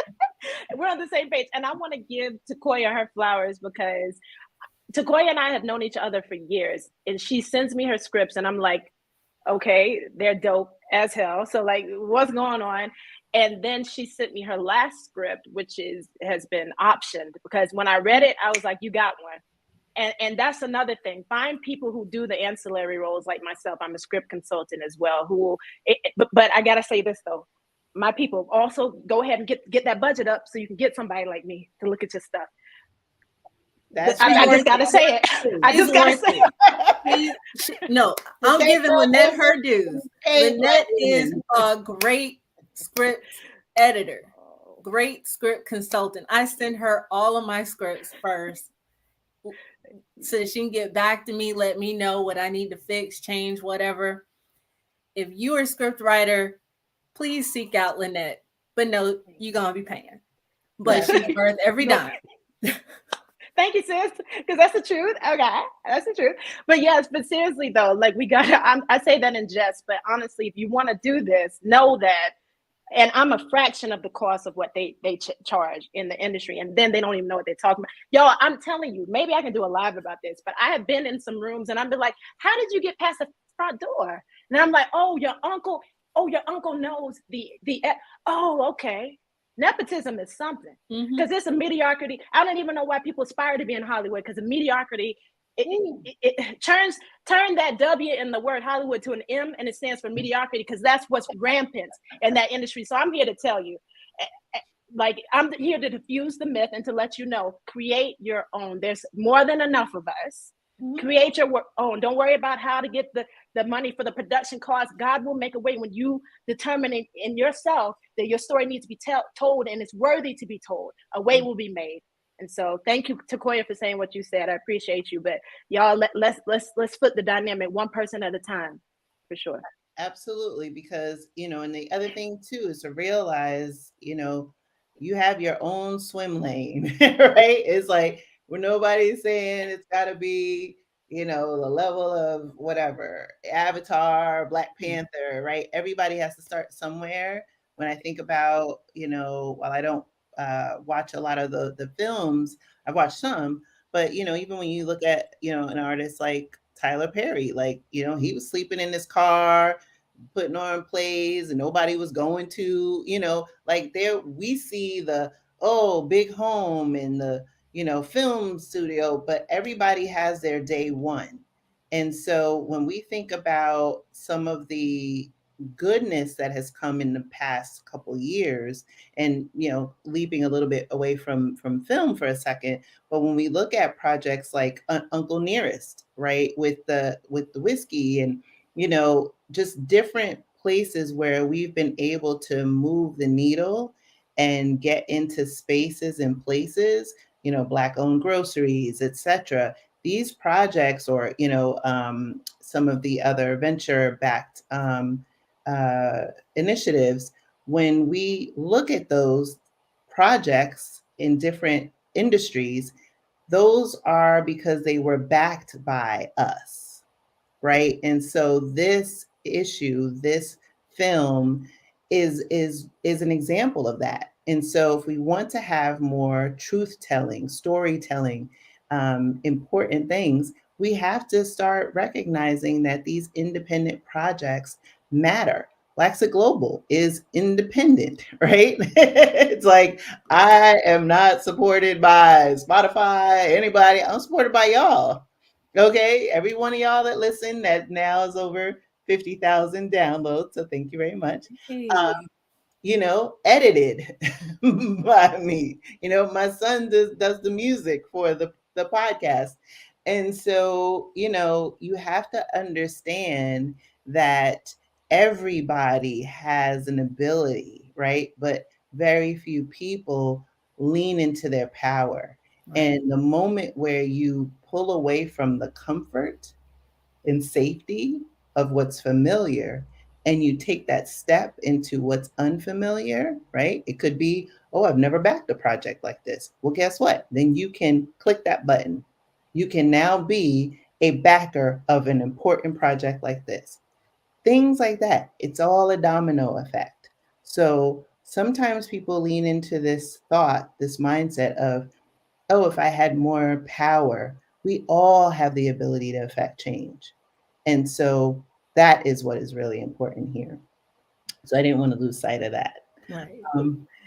We're on the same page. And I want to give Tequoia her flowers because Tequoia and I have known each other for years. And she sends me her scripts and I'm like, okay, they're dope as hell. So like, what's going on? And then she sent me her last script, which has been optioned, because when I read it, I was like, you got one. And that's another thing. Find people who do the ancillary roles like myself. I'm a script consultant as well. But I got to say this, though. My people, also go ahead and get that budget up so you can get somebody like me to look at your stuff. That's I just gotta say it. I just gotta say it. No, I'm giving Lynnette her dues. Lynnette is a great script editor, great script consultant. I send her all of my scripts first so she can get back to me, let me know what I need to fix, change, whatever. If you're a script writer, please seek out Lynnette. But no, you're gonna be paying. But she's worth every dime. Thank you, sis, because that's the truth. Okay, that's the truth. But yes, but seriously though, like we got to, I say that in jest, but honestly, if you want to do this, know that, and I'm a fraction of the cost of what they charge in the industry, and then they don't even know what they're talking about. Yo, I'm telling you, maybe I can do a live about this, but I have been in some rooms and I've been like, how did you get past the front door? And I'm like, oh, your uncle knows oh, okay. Nepotism is something, because it's a mediocrity. I don't even know why people aspire to be in Hollywood, because the mediocrity, it turn that W in the word Hollywood to an M, and it stands for mediocrity, because that's what's rampant in that industry. So I'm here to tell you, like, I'm here to diffuse the myth and to let you know, create your own. There's more than enough of us. Create your own. Don't worry about how to get the money for the production costs. God will make a way when you determine in yourself that your story needs to be told and it's worthy to be told. A way will be made. And so thank you, Tequoia, for saying what you said. I appreciate you. But y'all, let's flip the dynamic one person at a time, for sure. Absolutely, because, and the other thing too is to realize, you have your own swim lane, right? It's like, where nobody's saying it's got to be, the level of whatever, Avatar, Black Panther, right? Everybody has to start somewhere. When I think about, while I don't watch a lot of the films, I've watched some, but, even when you look at, an artist like Tyler Perry, like, he was sleeping in his car, putting on plays, and nobody was going to, like, there we see the big home and the film studio, but everybody has their day one. And so when we think about some of the goodness that has come in the past couple years, and leaping a little bit away from film for a second, but when we look at projects like Uncle Nearest, right, with the whiskey, and just different places where we've been able to move the needle and get into spaces and places, Black owned groceries, etc. These projects, or some of the other venture backed initiatives, when we look at those projects in different industries, those are because they were backed by us, right? And so this issue, this film is an example of that. And so if we want to have more truth telling, storytelling, important things, we have to start recognizing that these independent projects matter. Blaxit Global is independent, right? It's like, I am not supported by Spotify, anybody. I'm supported by y'all. Okay, every one of y'all that listen, that now is over 50,000 downloads. So thank you very much. Edited by me. My son does the music for the podcast. And so, you have to understand that everybody has an ability, right? But very few people lean into their power. Right. And the moment where you pull away from the comfort and safety of what's familiar, and you take that step into what's unfamiliar, right? It could be, oh, I've never backed a project like this. Well, guess what? Then you can click that button. You can now be a backer of an important project like this. Things like that. It's all a domino effect. So sometimes people lean into this thought, this mindset of, oh, if I had more power. We all have the ability to affect change. And so that is what is really important here. So I didn't want to lose sight of that. Right.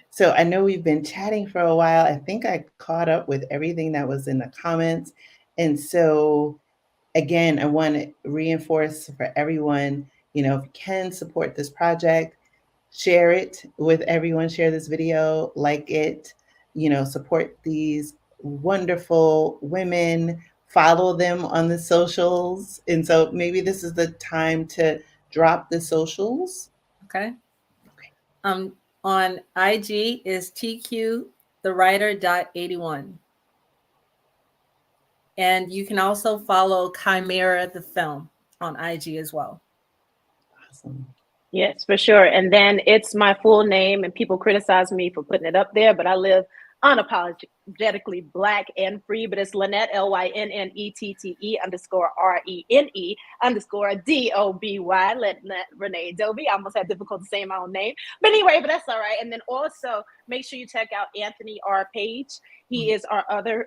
So I know we've been chatting for a while. I think I caught up with everything that was in the comments. And so again, I want to reinforce for everyone, if you can support this project, share it with everyone, share this video, like it, support these wonderful women. Follow them on the socials. And so maybe this is the time to drop the socials. Okay. On IG is tqthewriter.81. And you can also follow Chimera the film on IG as well. Awesome. Yes, for sure. And then it's my full name, and people criticize me for putting it up there, but I live unapologetically Black and free. But it's Lynnette, LYNNETTE_RENE_DOBY, Lynnette Rene Doby. I almost had difficulty saying my own name. But anyway, but that's all right. And then also make sure you check out Anthony R. Page. He is our other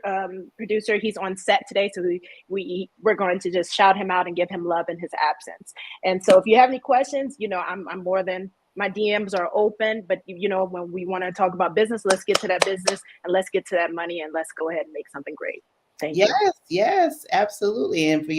producer. He's on set today, so we're going to just shout him out and give him love in his absence. And so if you have any questions, I'm more than, my DMs are open, but when we want to talk about business, let's get to that business and let's get to that money and let's go ahead and make something great. Thank you. Yes, absolutely. And for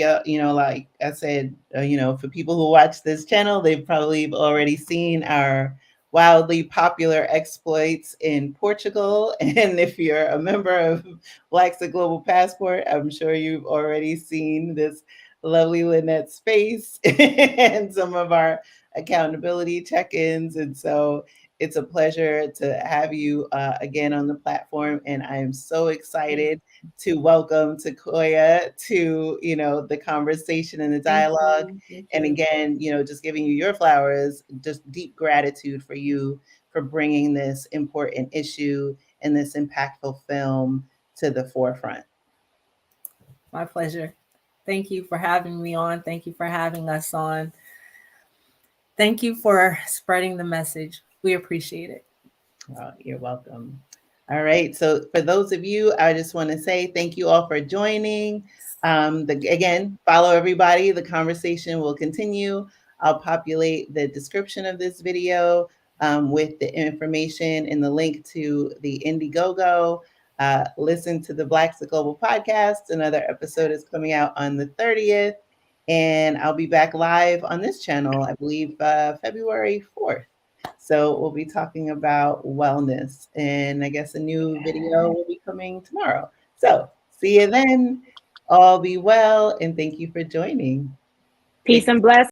like I said, for people who watch this channel, they've probably already seen our wildly popular exploits in Portugal. And if you're a member of Blaxit Global Passport, I'm sure you've already seen this lovely Lynnette's face and some of our accountability check-ins. And so it's a pleasure to have you again on the platform. And I am so excited to welcome Tequoia to, the conversation and the dialogue. And again, just giving you your flowers, just deep gratitude for you for bringing this important issue and this impactful film to the forefront. My pleasure. Thank you for having me on. Thank you for having us on. Thank you for spreading the message. We appreciate it. Oh, you're welcome. All right. So for those of you, I just want to say thank you all for joining. Again, follow everybody. The conversation will continue. I'll populate the description of this video with the information and the link to the Indiegogo. Listen to the Blaxit Global podcast. Another episode is coming out on the 30th. And I'll be back live on this channel, I believe, February 4th. So we'll be talking about wellness, and I guess a new video will be coming tomorrow. So see you then. All be well, and thank you for joining. Peace and blessings.